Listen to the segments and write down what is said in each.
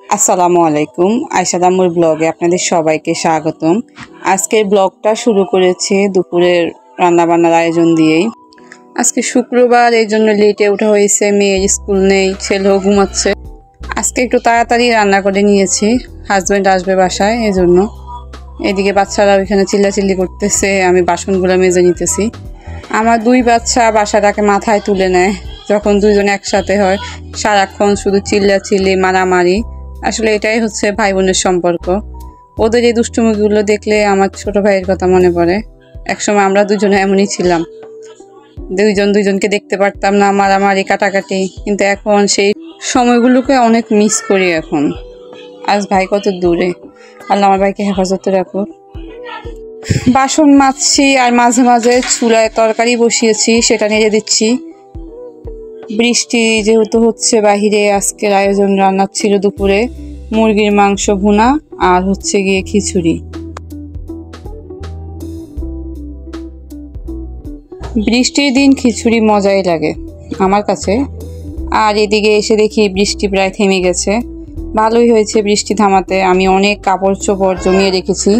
আসসালামু আলাইকুম, আয়শা আম্মুর ব্লগে আপনাদের সবাইকে স্বাগতম। আজকের ব্লগটা শুরু করেছি দুপুরের রান্নাবান্নার আয়োজন দিয়েই। আজকে শুক্রবার, এই জন্য লেটে ওঠা হয়েছে। মেয়ের স্কুল নেই, ছেলেও ঘুমাচ্ছে। আজকে একটু তাড়াতাড়ি রান্না করে নিয়েছি, হাজব্যান্ড আসবে বাসায়, এই জন্য। এদিকে বাচ্চারা ওইখানে চিল্লাচিল্লি করতেছে, আমি বাসনগুলো মেজে নিতেছি। আমার দুই বাচ্চা বাসাটাকে মাথায় তুলে নেয় যখন দুইজন একসাথে হয়। সারাক্ষণ শুধু চিল্লাচিল্লি, মারামারি। আসলে এটাই হচ্ছে ভাই বোনের সম্পর্ক। ওদের এই দুষ্টুমিগুলো দেখলে আমার ছোট ভাইয়ের কথা মনে পড়ে। একসময় আমরা দুজনে এমনই ছিলাম, দুইজনকে দেখতে পারতাম না, মারামারি, কাটাকাটি। কিন্তু এখন সেই সময়গুলোকে অনেক মিস করি এখন। আজ ভাই কত দূরে, আল্লাহ আমার ভাইকে হেফাজতে রাখুক। বাসন মাজছি আর মাঝে মাঝে চুলায় তরকারি বসিয়েছি, সেটা নেড়ে দিচ্ছি। বৃষ্টি যেহেতু হচ্ছে বাহিরে, আজকের আয়োজন রান্না ছিল দুপুরে মুরগির মাংস ভুনা আর হচ্ছে গিয়ে খিচুড়ি। বৃষ্টির দিন খিচুড়ি মজাই লাগে আমার কাছে। আর এদিকে এসে দেখি বৃষ্টি প্রায় থেমে গেছে। ভালোই হয়েছে বৃষ্টি থামাতে। আমি অনেক কাপড় চোপড় জমিয়ে রেখেছি,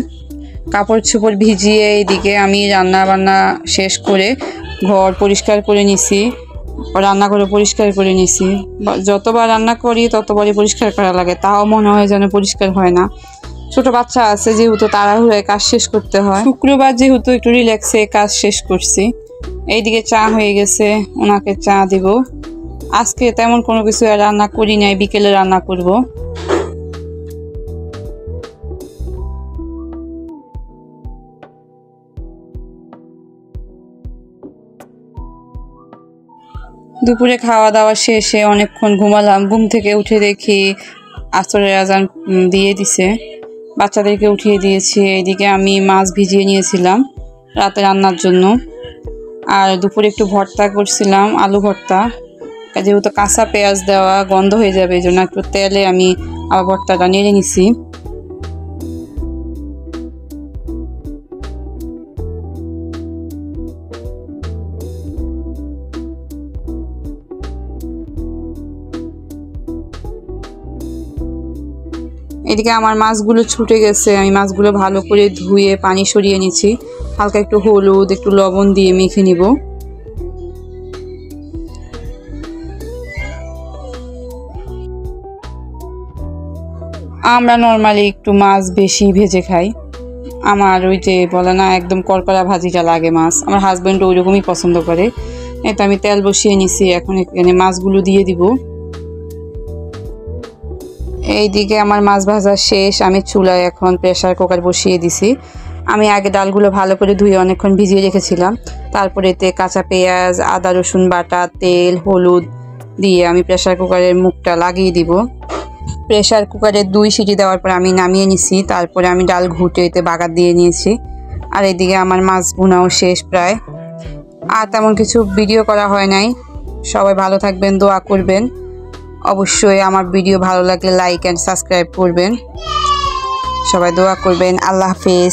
কাপড় চোপড় ভিজিয়ে এদিকে আমি রান্না বান্না শেষ করে ঘর পরিষ্কার করে নিছি, রান্নাঘরে পরিষ্কার করে নিছি। যতবার রান্না করি ততবারই পরিষ্কার করা লাগে, তাও মনে হয় যেন পরিষ্কার হয় না। ছোট বাচ্চা আছে যেহেতু তাড়াহুড়োয় কাজ শেষ করতে হয়। শুক্রবার যেহেতু একটু রিল্যাক্সে কাজ শেষ করছি। এইদিকে চা হয়ে গেছে, ওনাকে চা দিব। আজকে তেমন কোনো কিছু রান্না করি নাই, বিকেলে রান্না করব। দুপুরে খাওয়া দাওয়া শেষে অনেকক্ষণ ঘুমালাম। ঘুম থেকে উঠে দেখি আসরের আজান দিয়ে দিছে, বাচ্চাদেরকে উঠিয়ে দিয়েছি। এদিকে আমি মাছ ভিজিয়ে নিয়েছিলাম রাতে রান্নার জন্য। আর দুপুরে একটু ভর্তা করছিলাম, আলু ভর্তা। যেহেতু কাঁচা পেঁয়াজ দেওয়া গন্ধ হয়ে যাবে, এই জন্য একটু তেলে আমি আবার ভর্তাটা নেড়ে নিছি। এদিকে আমার মাছগুলো ছুটে গেছে, আমি মাছগুলো ভালো করে ধুয়ে পানি সরিয়ে নিচ্ছি। হালকা একটু হলুদ, একটু লবণ দিয়ে মেখে নিব। আমরা নর্মালি একটু মাছ বেশি ভেজে খাই। আমার ওই যে বলে না, একদম কড়কড়া ভাজিটা লাগে মাছ। আমার হাজব্যান্ডও ওই রকমই পছন্দ করে। তো আমি তেল বসিয়ে নিছি, এখন এখানে মাছগুলো দিয়ে দিব। এইদিকে আমার মাছ ভাজা শেষ, আমি চুলায় এখন প্রেসার কুকার বসিয়ে দিছি। আমি আগে ডালগুলো ভালো করে ধুয়ে অনেকক্ষণ ভিজিয়ে রেখেছিলাম। তারপরে এতে কাঁচা পেঁয়াজ, আদা রসুন বাটা, তেল, হলুদ দিয়ে আমি প্রেসার কুকারের মুখটা লাগিয়ে দিব। প্রেসার কুকারে 2 সিটি দেওয়ার পর আমি নামিয়ে নিছি। তারপরে আমি ডাল ঘুটে এতে বাগার দিয়ে নিয়েছি। আর এদিকে আমার মাছ ভুনাও শেষ প্রায়। আর তেমন কিছু ভিডিও করা হয় নাই। সবাই ভালো থাকবেন, দোয়া করবেন। অবশ্যই আমার ভিডিও ভালো লাগলে লাইক অ্যান্ড সাবস্ক্রাইব করবেন। সবাই দোয়া করবেন। আল্লাহ হাফেজ।